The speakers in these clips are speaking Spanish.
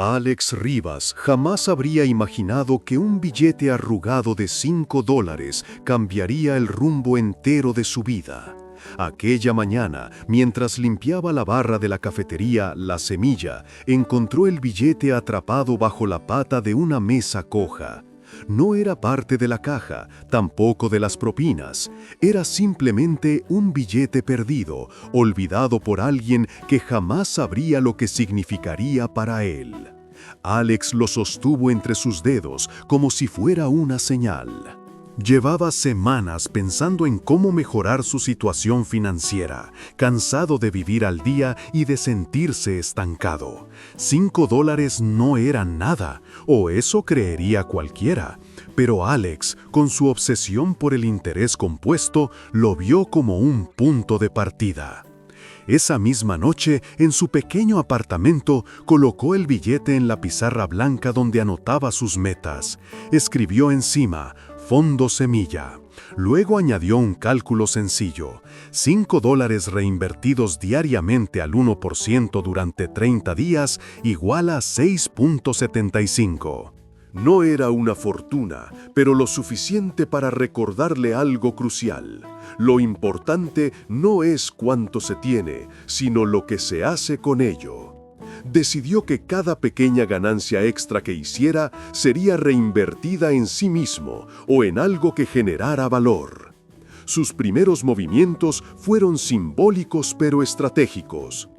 Alex Rivas jamás habría imaginado que un billete arrugado de $5 cambiaría el rumbo entero de su vida. Aquella mañana, mientras limpiaba la barra de la cafetería La Semilla, encontró el billete atrapado bajo la pata de una mesa coja. No era parte de la caja, tampoco de las propinas. Era simplemente un billete perdido, olvidado por alguien que jamás sabría lo que significaría para él. Alex lo sostuvo entre sus dedos como si fuera una señal. Llevaba semanas pensando en cómo mejorar su situación financiera, cansado de vivir al día y de sentirse estancado. $5 no eran nada, o eso creería cualquiera. Pero Alex, con su obsesión por el interés compuesto, lo vio como un punto de partida. Esa misma noche, en su pequeño apartamento, colocó el billete en la pizarra blanca donde anotaba sus metas. Escribió encima: Fondo Semilla. Luego añadió un cálculo sencillo: $5 reinvertidos diariamente al 1% durante 30 días igual a 6.75. No era una fortuna, pero lo suficiente para recordarle algo crucial. Lo importante no es cuánto se tiene, sino lo que se hace con ello. Decidió que cada pequeña ganancia extra que hiciera sería reinvertida en sí mismo o en algo que generara valor. Sus primeros movimientos fueron simbólicos pero estratégicos.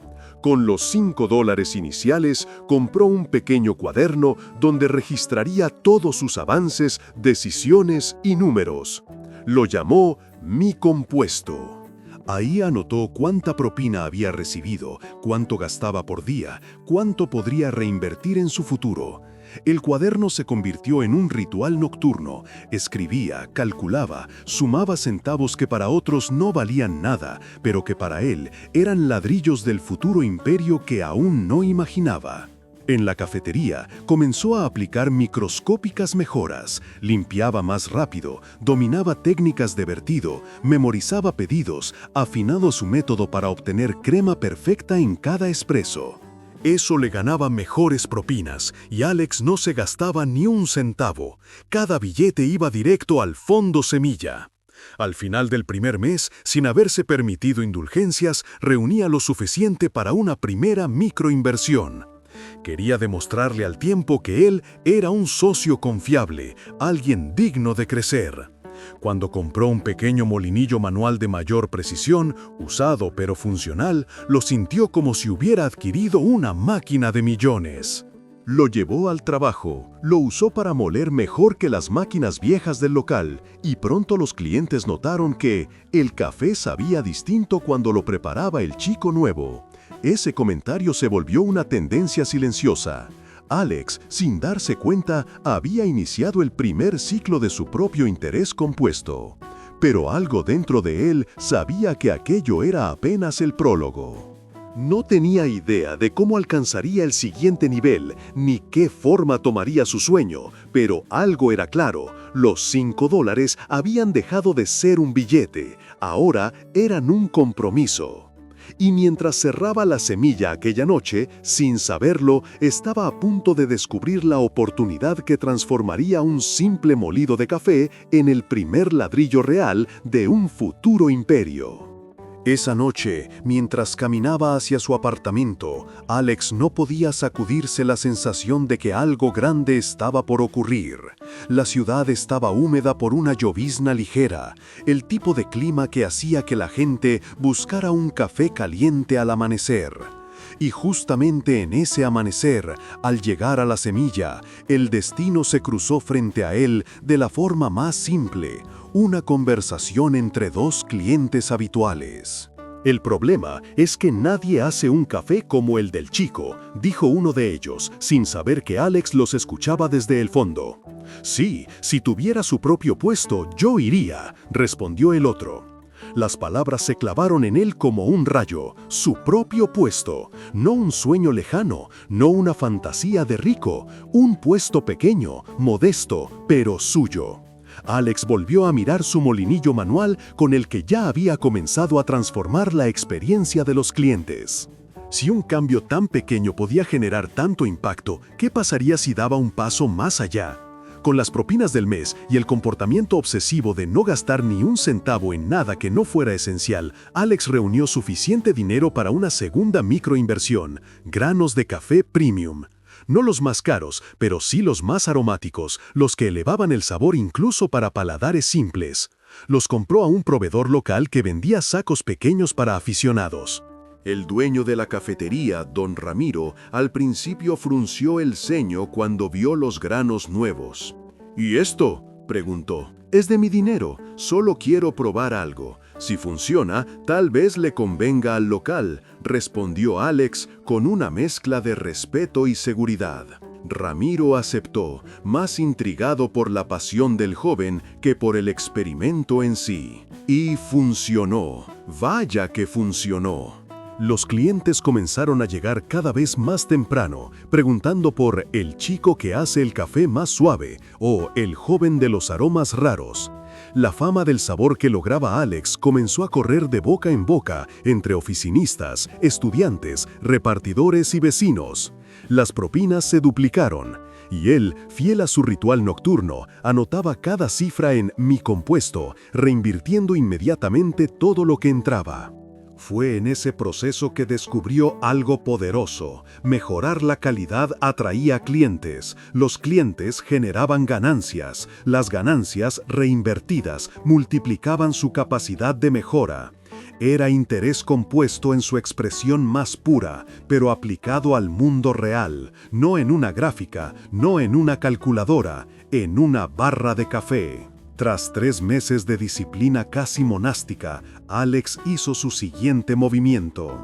Con los $5 iniciales, compró un pequeño cuaderno donde registraría todos sus avances, decisiones y números. Lo llamó Mi Compuesto. Ahí anotó cuánta propina había recibido, cuánto gastaba por día, cuánto podría reinvertir en su futuro. El cuaderno se convirtió en un ritual nocturno. Escribía, calculaba, sumaba centavos que para otros no valían nada, pero que para él eran ladrillos del futuro imperio que aún no imaginaba. En la cafetería comenzó a aplicar microscópicas mejoras, limpiaba más rápido, dominaba técnicas de vertido, memorizaba pedidos, afinado su método para obtener crema perfecta en cada espresso. Eso le ganaba mejores propinas y Alex no se gastaba ni un centavo. Cada billete iba directo al Fondo Semilla. Al final del primer mes, sin haberse permitido indulgencias, reunía lo suficiente para una primera microinversión. Quería demostrarle al tiempo que él era un socio confiable, alguien digno de crecer. Cuando compró un pequeño molinillo manual de mayor precisión, usado pero funcional, lo sintió como si hubiera adquirido una máquina de millones. Lo llevó al trabajo, lo usó para moler mejor que las máquinas viejas del local, y pronto los clientes notaron que el café sabía distinto cuando lo preparaba el chico nuevo. Ese comentario se volvió una tendencia silenciosa. Alex, sin darse cuenta, había iniciado el primer ciclo de su propio interés compuesto. Pero algo dentro de él sabía que aquello era apenas el prólogo. No tenía idea de cómo alcanzaría el siguiente nivel, ni qué forma tomaría su sueño, pero algo era claro: los $5 habían dejado de ser un billete, ahora eran un compromiso. Y mientras cerraba La Semilla aquella noche, sin saberlo, estaba a punto de descubrir la oportunidad que transformaría un simple molido de café en el primer ladrillo real de un futuro imperio. Esa noche, mientras caminaba hacia su apartamento, Alex no podía sacudirse la sensación de que algo grande estaba por ocurrir. La ciudad estaba húmeda por una llovizna ligera, el tipo de clima que hacía que la gente buscara un café caliente al amanecer. Y justamente en ese amanecer, al llegar a La Semilla, el destino se cruzó frente a él de la forma más simple: una conversación entre dos clientes habituales. El problema es que nadie hace un café como el del chico, dijo uno de ellos, sin saber que Alex los escuchaba desde el fondo. Sí, si tuviera su propio puesto, yo iría, respondió el otro. Las palabras se clavaron en él como un rayo. Su propio puesto, no un sueño lejano, no una fantasía de rico, un puesto pequeño, modesto, pero suyo. Alex volvió a mirar su molinillo manual con el que ya había comenzado a transformar la experiencia de los clientes. Si un cambio tan pequeño podía generar tanto impacto, ¿qué pasaría si daba un paso más allá? Con las propinas del mes y el comportamiento obsesivo de no gastar ni un centavo en nada que no fuera esencial, Alex reunió suficiente dinero para una segunda microinversión: granos de café premium. No los más caros, pero sí los más aromáticos, los que elevaban el sabor incluso para paladares simples. Los compró a un proveedor local que vendía sacos pequeños para aficionados. El dueño de la cafetería, don Ramiro, al principio frunció el ceño cuando vio los granos nuevos. ¿Y esto?, preguntó. Es de mi dinero, solo quiero probar algo. Si funciona, tal vez le convenga al local, respondió Alex con una mezcla de respeto y seguridad. Ramiro aceptó, más intrigado por la pasión del joven que por el experimento en sí. Y funcionó. Vaya que funcionó. Los clientes comenzaron a llegar cada vez más temprano, preguntando por el chico que hace el café más suave o el joven de los aromas raros. La fama del sabor que lograba Alex comenzó a correr de boca en boca entre oficinistas, estudiantes, repartidores y vecinos. Las propinas se duplicaron, y él, fiel a su ritual nocturno, anotaba cada cifra en Mi Compuesto, reinvirtiendo inmediatamente todo lo que entraba. Fue en ese proceso que descubrió algo poderoso: mejorar la calidad atraía clientes, los clientes generaban ganancias, las ganancias reinvertidas multiplicaban su capacidad de mejora. Era interés compuesto en su expresión más pura, pero aplicado al mundo real, no en una gráfica, no en una calculadora, en una barra de café. Tras 3 meses de disciplina casi monástica, Alex hizo su siguiente movimiento.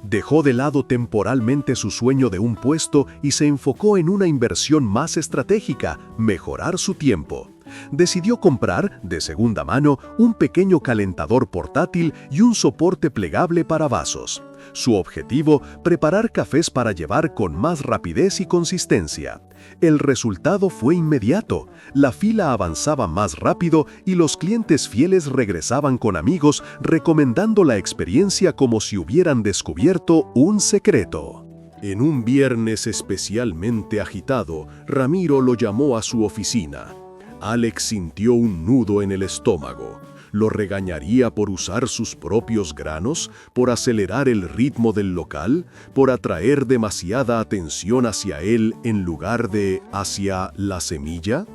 Dejó de lado temporalmente su sueño de un puesto y se enfocó en una inversión más estratégica: mejorar su tiempo. Decidió comprar, de segunda mano, un pequeño calentador portátil y un soporte plegable para vasos. Su objetivo: preparar cafés para llevar con más rapidez y consistencia. El resultado fue inmediato. La fila avanzaba más rápido y los clientes fieles regresaban con amigos recomendando la experiencia como si hubieran descubierto un secreto. En un viernes especialmente agitado, Ramiro lo llamó a su oficina. Alex sintió un nudo en el estómago. ¿Lo regañaría por usar sus propios granos? ¿Por acelerar el ritmo del local? ¿Por atraer demasiada atención hacia él en lugar de hacia la semilla?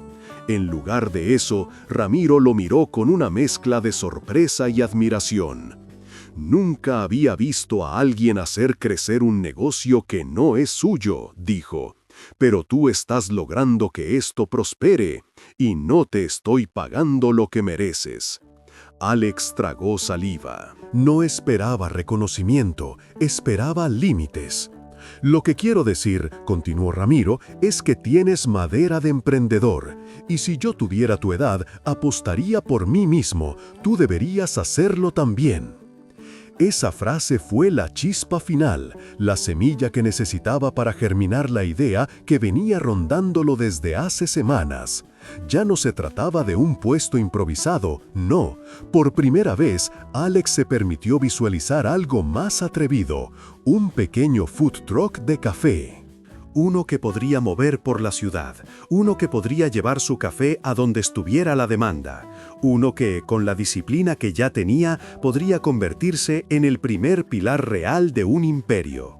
En lugar de eso, Ramiro lo miró con una mezcla de sorpresa y admiración. Nunca había visto a alguien hacer crecer un negocio que no es suyo, dijo. Pero tú estás logrando que esto prospere, y no te estoy pagando lo que mereces. Alex tragó saliva. No esperaba reconocimiento, esperaba límites. Lo que quiero decir, continuó Ramiro, es que tienes madera de emprendedor, y si yo tuviera tu edad, apostaría por mí mismo. Tú deberías hacerlo también. Esa frase fue la chispa final, la semilla que necesitaba para germinar la idea que venía rondándolo desde hace semanas. Ya no se trataba de un puesto improvisado, no. Por primera vez, Alex se permitió visualizar algo más atrevido: un pequeño food truck de café. Uno que podría mover por la ciudad, uno que podría llevar su café a donde estuviera la demanda, uno que, con la disciplina que ya tenía, podría convertirse en el primer pilar real de un imperio.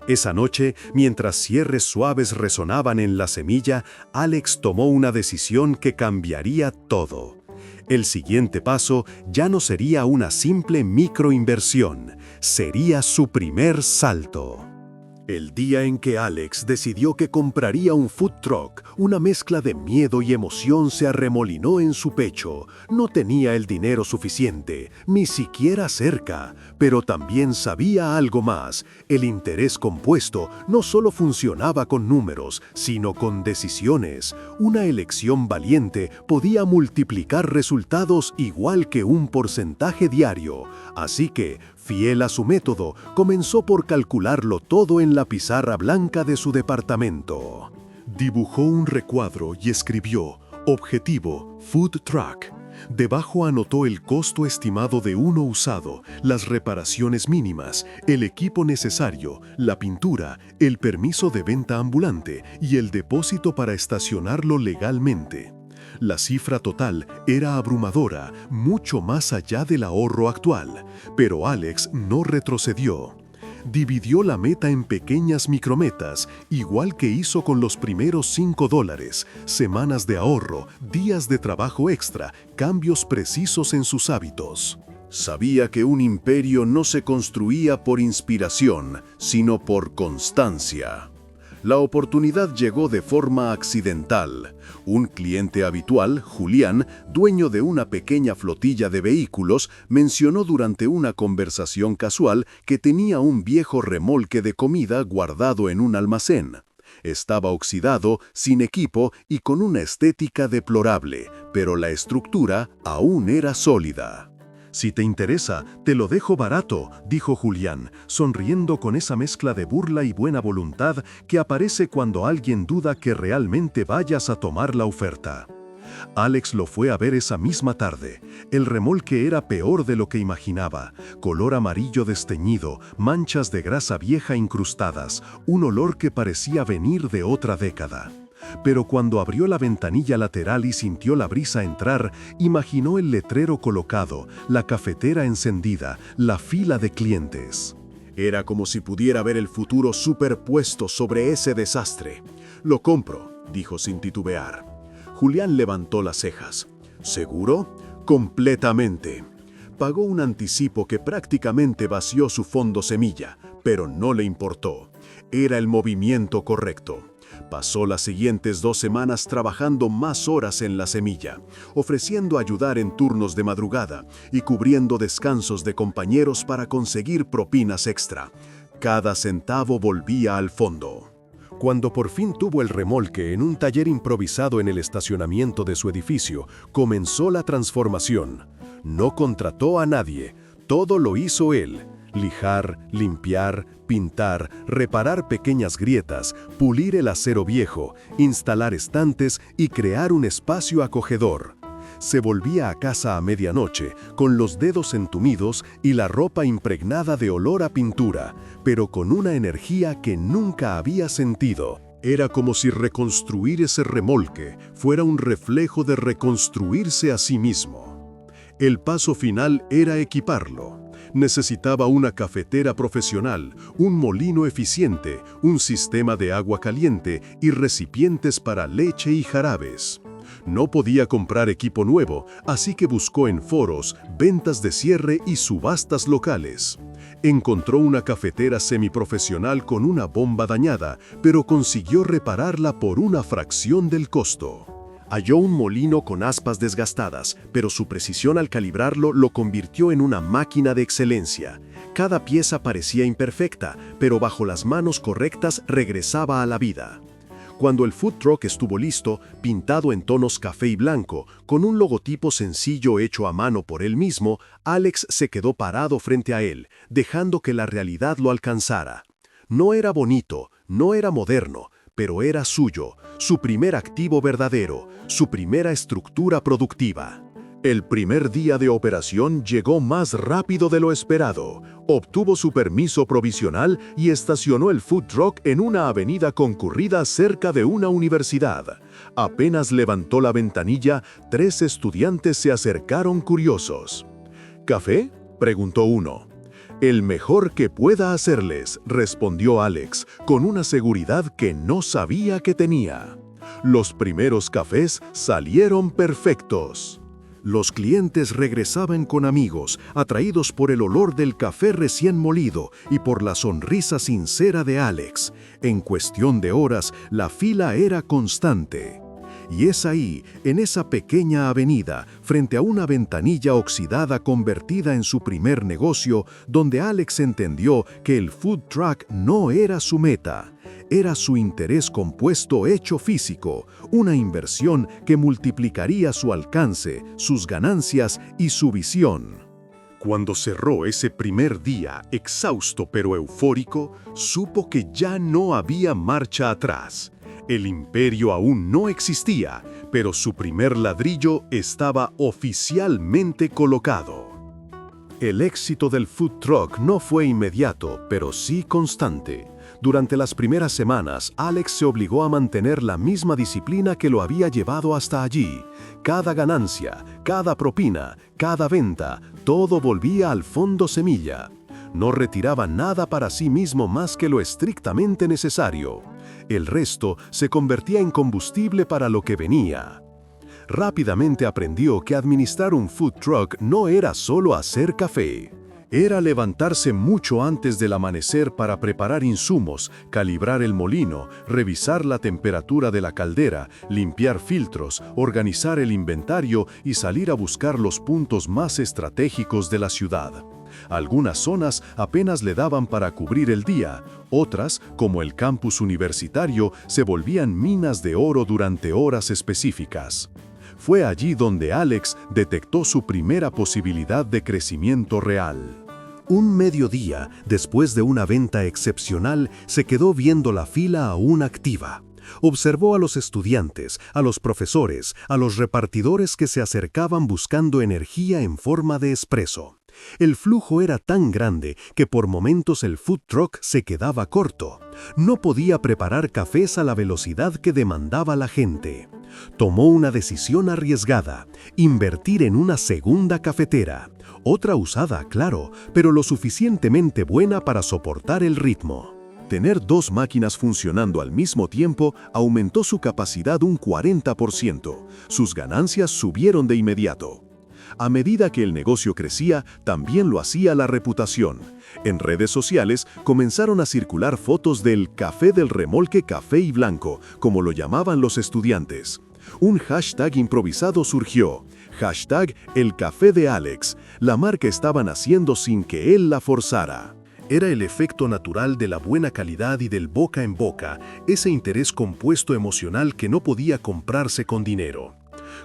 Esa noche, mientras cierres suaves resonaban en la semilla, Alex tomó una decisión que cambiaría todo. El siguiente paso ya no sería una simple microinversión, sería su primer salto. El día en que Alex decidió que compraría un food truck, una mezcla de miedo y emoción se arremolinó en su pecho. No tenía el dinero suficiente, ni siquiera cerca, pero también sabía algo más: el interés compuesto no solo funcionaba con números, sino con decisiones. Una elección valiente podía multiplicar resultados igual que un porcentaje diario. Así que, fiel a su método, comenzó por calcularlo todo en la pizarra blanca de su departamento. Dibujó un recuadro y escribió: objetivo, food truck. Debajo anotó el costo estimado de uno usado, las reparaciones mínimas, el equipo necesario, la pintura, el permiso de venta ambulante y el depósito para estacionarlo legalmente. La cifra total era abrumadora, mucho más allá del ahorro actual, pero Alex no retrocedió. Dividió la meta en pequeñas micrometas, igual que hizo con los primeros $5, semanas de ahorro, días de trabajo extra, cambios precisos en sus hábitos. Sabía que un imperio no se construía por inspiración, sino por constancia. La oportunidad llegó de forma accidental. Un cliente habitual, Julián, dueño de una pequeña flotilla de vehículos, mencionó durante una conversación casual que tenía un viejo remolque de comida guardado en un almacén. Estaba oxidado, sin equipo y con una estética deplorable, pero la estructura aún era sólida. «Si te interesa, te lo dejo barato», dijo Julián, sonriendo con esa mezcla de burla y buena voluntad que aparece cuando alguien duda que realmente vayas a tomar la oferta. Alex lo fue a ver esa misma tarde. El remolque era peor de lo que imaginaba. Color amarillo desteñido, manchas de grasa vieja incrustadas, un olor que parecía venir de otra década. Pero cuando abrió la ventanilla lateral y sintió la brisa entrar, imaginó el letrero colocado, la cafetera encendida, la fila de clientes. Era como si pudiera ver el futuro superpuesto sobre ese desastre. «Lo compro», dijo sin titubear. Julián levantó las cejas. «¿Seguro?» «Completamente». Pagó un anticipo que prácticamente vació su fondo semilla, pero no le importó. Era el movimiento correcto. Pasó las siguientes 2 semanas trabajando más horas en la semilla, ofreciendo ayudar en turnos de madrugada y cubriendo descansos de compañeros para conseguir propinas extra. Cada centavo volvía al fondo. Cuando por fin tuvo el remolque en un taller improvisado en el estacionamiento de su edificio, comenzó la transformación. No contrató a nadie, todo lo hizo él. Lijar, limpiar, pintar, reparar pequeñas grietas, pulir el acero viejo, instalar estantes y crear un espacio acogedor. Se volvía a casa a medianoche, con los dedos entumidos y la ropa impregnada de olor a pintura, pero con una energía que nunca había sentido. Era como si reconstruir ese remolque fuera un reflejo de reconstruirse a sí mismo. El paso final era equiparlo. Necesitaba una cafetera profesional, un molino eficiente, un sistema de agua caliente y recipientes para leche y jarabes. No podía comprar equipo nuevo, así que buscó en foros, ventas de cierre y subastas locales. Encontró una cafetera semiprofesional con una bomba dañada, pero consiguió repararla por una fracción del costo. Halló un molino con aspas desgastadas, pero su precisión al calibrarlo lo convirtió en una máquina de excelencia. Cada pieza parecía imperfecta, pero bajo las manos correctas regresaba a la vida. Cuando el food truck estuvo listo, pintado en tonos café y blanco, con un logotipo sencillo hecho a mano por él mismo, Alex se quedó parado frente a él, dejando que la realidad lo alcanzara. No era bonito, no era moderno, pero era suyo, su primer activo verdadero, su primera estructura productiva. El primer día de operación llegó más rápido de lo esperado. Obtuvo su permiso provisional y estacionó el food truck en una avenida concurrida cerca de una universidad. Apenas levantó la ventanilla, 3 estudiantes se acercaron curiosos. «¿Café?», preguntó uno. «El mejor que pueda hacerles», respondió Alex, con una seguridad que no sabía que tenía. Los primeros cafés salieron perfectos. Los clientes regresaban con amigos, atraídos por el olor del café recién molido y por la sonrisa sincera de Alex. En cuestión de horas, la fila era constante. Y es ahí, en esa pequeña avenida, frente a una ventanilla oxidada convertida en su primer negocio, donde Alex entendió que el food truck no era su meta. Era su interés compuesto hecho físico, una inversión que multiplicaría su alcance, sus ganancias y su visión. Cuando cerró ese primer día, exhausto pero eufórico, supo que ya no había marcha atrás. El imperio aún no existía, pero su primer ladrillo estaba oficialmente colocado. El éxito del food truck no fue inmediato, pero sí constante. Durante las primeras semanas, Alex se obligó a mantener la misma disciplina que lo había llevado hasta allí. Cada ganancia, cada propina, cada venta, todo volvía al fondo semilla. No retiraba nada para sí mismo más que lo estrictamente necesario. El resto se convertía en combustible para lo que venía. Rápidamente aprendió que administrar un food truck no era solo hacer café. Era levantarse mucho antes del amanecer para preparar insumos, calibrar el molino, revisar la temperatura de la caldera, limpiar filtros, organizar el inventario y salir a buscar los puntos más estratégicos de la ciudad. Algunas zonas apenas le daban para cubrir el día, otras, como el campus universitario, se volvían minas de oro durante horas específicas. Fue allí donde Alex detectó su primera posibilidad de crecimiento real. Un mediodía, después de una venta excepcional, se quedó viendo la fila aún activa. Observó a los estudiantes, a los profesores, a los repartidores que se acercaban buscando energía en forma de espresso. El flujo era tan grande que por momentos el food truck se quedaba corto. No podía preparar cafés a la velocidad que demandaba la gente. Tomó una decisión arriesgada: invertir en una segunda cafetera. Otra usada, claro, pero lo suficientemente buena para soportar el ritmo. Tener 2 máquinas funcionando al mismo tiempo aumentó su capacidad un 40%. Sus ganancias subieron de inmediato. A medida que el negocio crecía, también lo hacía la reputación. En redes sociales comenzaron a circular fotos del café del remolque café y blanco, como lo llamaban los estudiantes. Un hashtag improvisado surgió. Hashtag el café de Alex. La marca estaba naciendo sin que él la forzara. Era el efecto natural de la buena calidad y del boca en boca, ese interés compuesto emocional que no podía comprarse con dinero.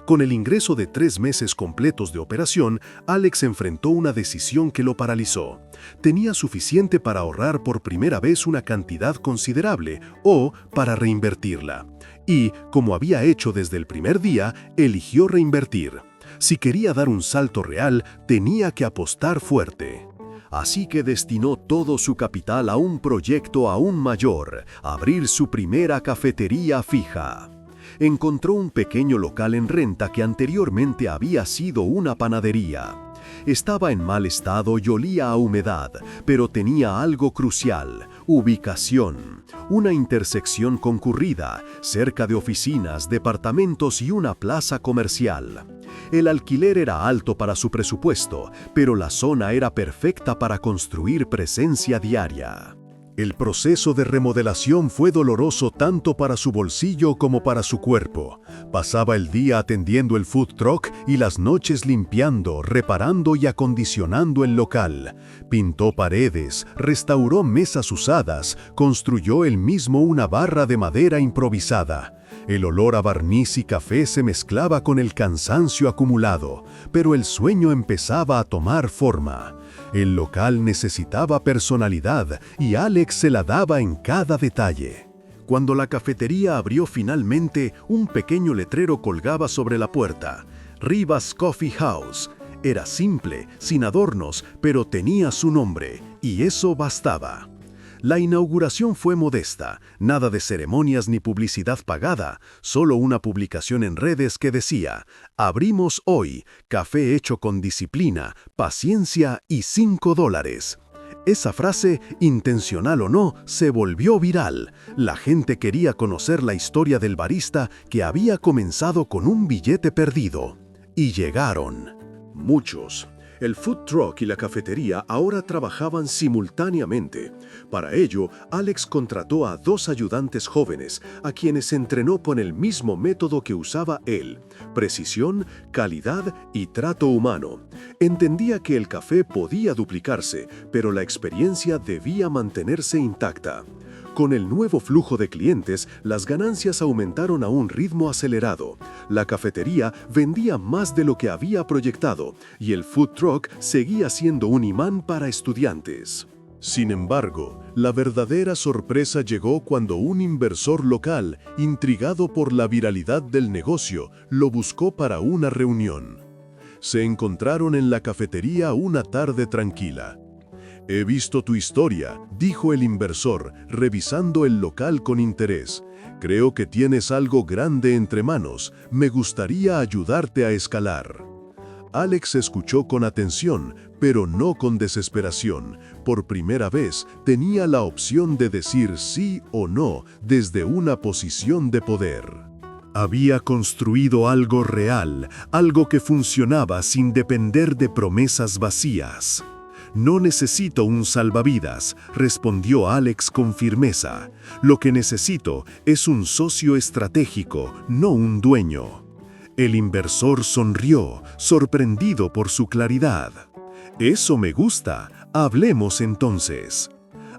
Con el ingreso de 3 meses completos de operación, Alex enfrentó una decisión que lo paralizó. Tenía suficiente para ahorrar por primera vez una cantidad considerable o para reinvertirla. Y, como había hecho desde el primer día, eligió reinvertir. Si quería dar un salto real, tenía que apostar fuerte. Así que destinó todo su capital a un proyecto aún mayor: abrir su primera cafetería fija. Encontró un pequeño local en renta que anteriormente había sido una panadería. Estaba en mal estado y olía a humedad, pero tenía algo crucial: ubicación. Una intersección concurrida, cerca de oficinas, departamentos y una plaza comercial. El alquiler era alto para su presupuesto, pero la zona era perfecta para construir presencia diaria. El proceso de remodelación fue doloroso tanto para su bolsillo como para su cuerpo. Pasaba el día atendiendo el food truck y las noches limpiando, reparando y acondicionando el local. Pintó paredes, restauró mesas usadas, construyó él mismo una barra de madera improvisada. El olor a barniz y café se mezclaba con el cansancio acumulado, pero el sueño empezaba a tomar forma. El local necesitaba personalidad y Alex se la daba en cada detalle. Cuando la cafetería abrió finalmente, un pequeño letrero colgaba sobre la puerta: Rivas Coffee House. Era simple, sin adornos, pero tenía su nombre, y eso bastaba. La inauguración fue modesta, nada de ceremonias ni publicidad pagada, solo una publicación en redes que decía: abrimos hoy, café hecho con disciplina, paciencia y $5. Esa frase, intencional o no, se volvió viral. La gente quería conocer la historia del barista que había comenzado con un billete perdido. Y llegaron. Muchos. El food truck y la cafetería ahora trabajaban simultáneamente. Para ello, Alex contrató a 2 ayudantes jóvenes, a quienes entrenó con el mismo método que usaba él: precisión, calidad y trato humano. Entendía que el café podía duplicarse, pero la experiencia debía mantenerse intacta. Con el nuevo flujo de clientes, las ganancias aumentaron a un ritmo acelerado. La cafetería vendía más de lo que había proyectado y el food truck seguía siendo un imán para estudiantes. Sin embargo, la verdadera sorpresa llegó cuando un inversor local, intrigado por la viralidad del negocio, lo buscó para una reunión. Se encontraron en la cafetería una tarde tranquila. «He visto tu historia», dijo el inversor, revisando el local con interés. «Creo que tienes algo grande entre manos. Me gustaría ayudarte a escalar». Alex escuchó con atención, pero no con desesperación. Por primera vez, tenía la opción de decir sí o no desde una posición de poder. Había construido algo real, algo que funcionaba sin depender de promesas vacías. «No necesito un salvavidas», respondió Alex con firmeza. «Lo que necesito es un socio estratégico, no un dueño». El inversor sonrió, sorprendido por su claridad. «Eso me gusta. Hablemos entonces».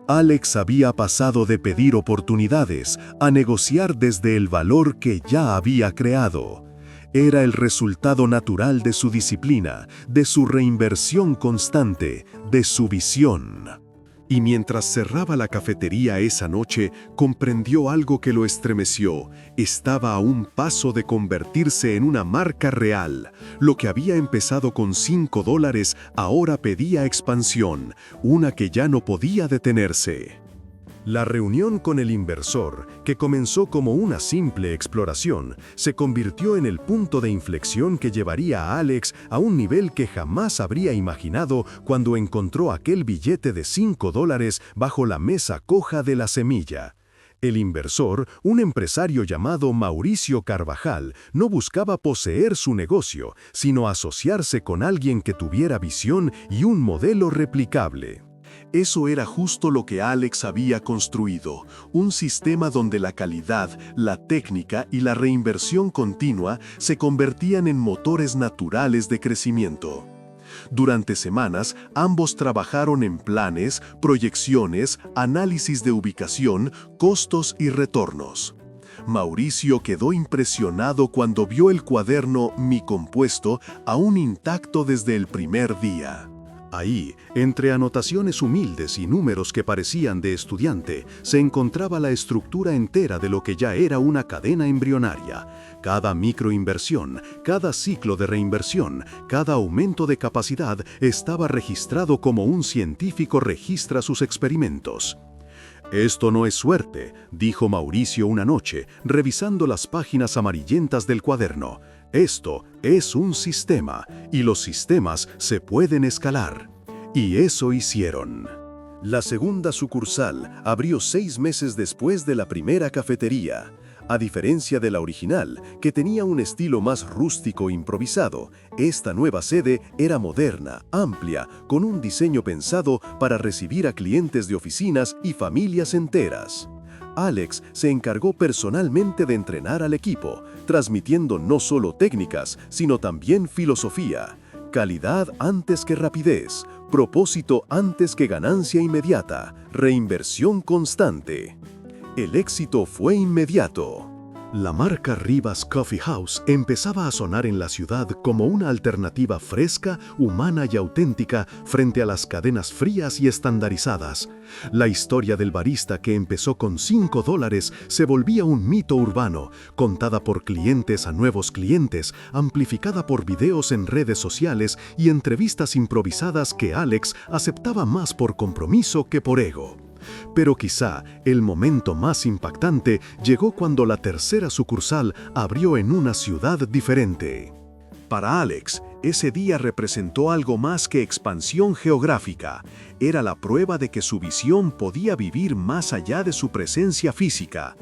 Alex había pasado de pedir oportunidades a negociar desde el valor que ya había creado. Era el resultado natural de su disciplina, de su reinversión constante, de su visión. Y mientras cerraba la cafetería esa noche, comprendió algo que lo estremeció. Estaba a un paso de convertirse en una marca real. Lo que había empezado con $5 ahora pedía expansión, una que ya no podía detenerse. La reunión con el inversor, que comenzó como una simple exploración, se convirtió en el punto de inflexión que llevaría a Alex a un nivel que jamás habría imaginado cuando encontró aquel billete de $5 bajo la mesa coja de la semilla. El inversor, un empresario llamado Mauricio Carvajal, no buscaba poseer su negocio, sino asociarse con alguien que tuviera visión y un modelo replicable. Eso era justo lo que Alex había construido, un sistema donde la calidad, la técnica y la reinversión continua se convertían en motores naturales de crecimiento. Durante semanas, ambos trabajaron en planes, proyecciones, análisis de ubicación, costos y retornos. Mauricio quedó impresionado cuando vio el cuaderno Mi Compuesto aún intacto desde el primer día. Ahí, entre anotaciones humildes y números que parecían de estudiante, se encontraba la estructura entera de lo que ya era una cadena embrionaria. Cada microinversión, cada ciclo de reinversión, cada aumento de capacidad estaba registrado como un científico registra sus experimentos. «Esto no es suerte», dijo Mauricio una noche, revisando las páginas amarillentas del cuaderno. «Esto es un sistema, y los sistemas se pueden escalar». Y eso hicieron. La segunda sucursal abrió 6 meses después de la primera cafetería. A diferencia de la original, que tenía un estilo más rústico e improvisado, esta nueva sede era moderna, amplia, con un diseño pensado para recibir a clientes de oficinas y familias enteras. Alex se encargó personalmente de entrenar al equipo, transmitiendo no solo técnicas, sino también filosofía. Calidad antes que rapidez, propósito antes que ganancia inmediata, reinversión constante. El éxito fue inmediato. La marca Rivas Coffee House empezaba a sonar en la ciudad como una alternativa fresca, humana y auténtica frente a las cadenas frías y estandarizadas. La historia del barista que empezó con $5 se volvía un mito urbano, contada por clientes a nuevos clientes, amplificada por videos en redes sociales y entrevistas improvisadas que Alex aceptaba más por compromiso que por ego. Pero quizá el momento más impactante llegó cuando la tercera sucursal abrió en una ciudad diferente. Para Alex, ese día representó algo más que expansión geográfica. Era la prueba de que su visión podía vivir más allá de su presencia física.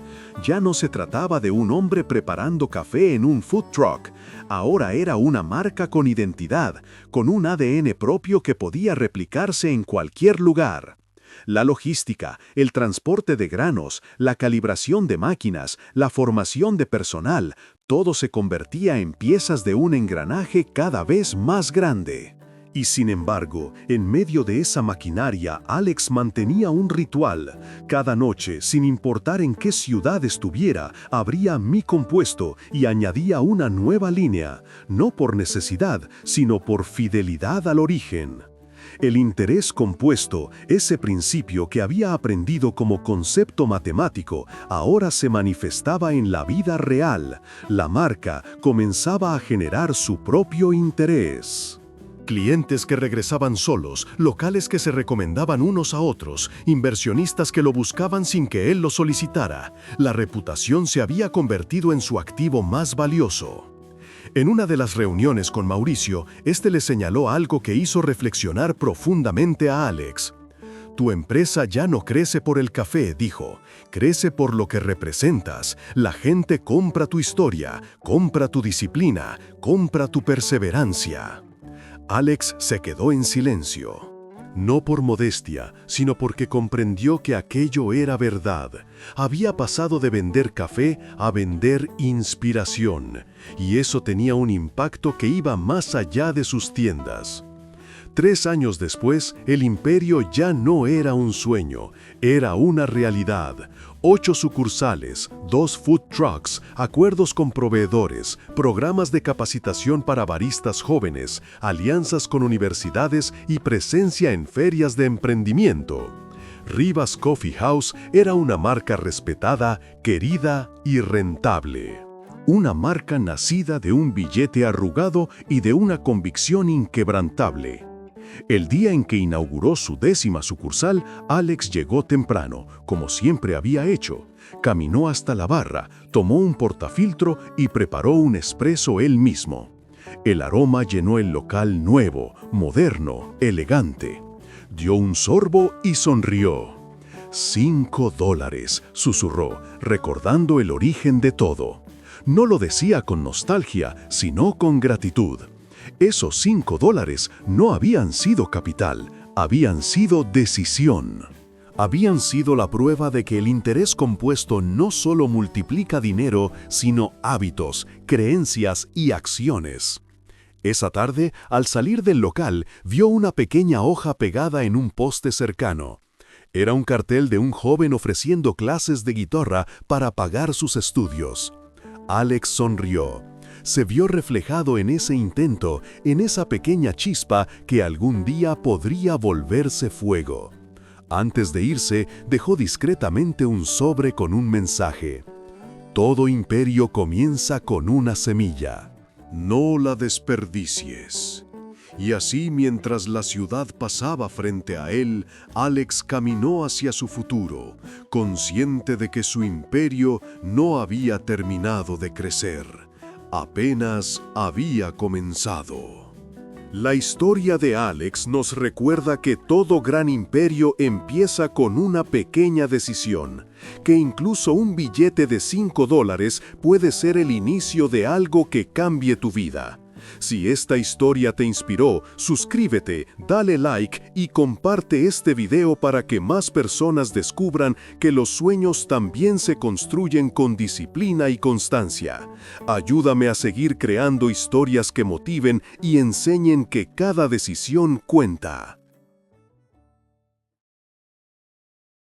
Ya no se trataba de un hombre preparando café en un food truck. Ahora era una marca con identidad, con un ADN propio que podía replicarse en cualquier lugar. La logística, el transporte de granos, la calibración de máquinas, la formación de personal, todo se convertía en piezas de un engranaje cada vez más grande. Y sin embargo, en medio de esa maquinaria, Alex mantenía un ritual. Cada noche, sin importar en qué ciudad estuviera, abría Mi Compuesto y añadía una nueva línea, no por necesidad, sino por fidelidad al origen. El interés compuesto, ese principio que había aprendido como concepto matemático, ahora se manifestaba en la vida real. La marca comenzaba a generar su propio interés. Clientes que regresaban solos, locales que se recomendaban unos a otros, inversionistas que lo buscaban sin que él lo solicitara. La reputación se había convertido en su activo más valioso. En una de las reuniones con Mauricio, este le señaló algo que hizo reflexionar profundamente a Alex. Tu empresa ya no crece por el café, dijo. Crece por lo que representas. La gente compra tu historia, compra tu disciplina, compra tu perseverancia. Alex se quedó en silencio. No por modestia, sino porque comprendió que aquello era verdad. Había pasado de vender café a vender inspiración, y eso tenía un impacto que iba más allá de sus tiendas. 3 años después, el imperio ya no era un sueño, era una realidad. 8 sucursales, 2 food trucks, acuerdos con proveedores, programas de capacitación para baristas jóvenes, alianzas con universidades y presencia en ferias de emprendimiento. Rivas Coffee House era una marca respetada, querida y rentable. Una marca nacida de un billete arrugado y de una convicción inquebrantable. El día en que inauguró su 10ª sucursal, Alex llegó temprano, como siempre había hecho. Caminó hasta la barra, tomó un portafiltro y preparó un espresso él mismo. El aroma llenó el local nuevo, moderno, elegante. Dio un sorbo y sonrió. $5, susurró, recordando el origen de todo. No lo decía con nostalgia, sino con gratitud. Esos $5 no habían sido capital, habían sido decisión. Habían sido la prueba de que el interés compuesto no solo multiplica dinero, sino hábitos, creencias y acciones. Esa tarde, al salir del local, vio una pequeña hoja pegada en un poste cercano. Era un cartel de un joven ofreciendo clases de guitarra para pagar sus estudios. Alex sonrió. Se vio reflejado en ese intento, en esa pequeña chispa que algún día podría volverse fuego. Antes de irse, dejó discretamente un sobre con un mensaje. Todo imperio comienza con una semilla. No la desperdicies. Y así, mientras la ciudad pasaba frente a él, Alex caminó hacia su futuro, consciente de que su imperio no había terminado de crecer. Apenas había comenzado. La historia de Alex nos recuerda que todo gran imperio empieza con una pequeña decisión, que incluso un billete de $5 puede ser el inicio de algo que cambie tu vida. Si esta historia te inspiró, suscríbete, dale like y comparte este video para que más personas descubran que los sueños también se construyen con disciplina y constancia. Ayúdame a seguir creando historias que motiven y enseñen que cada decisión cuenta.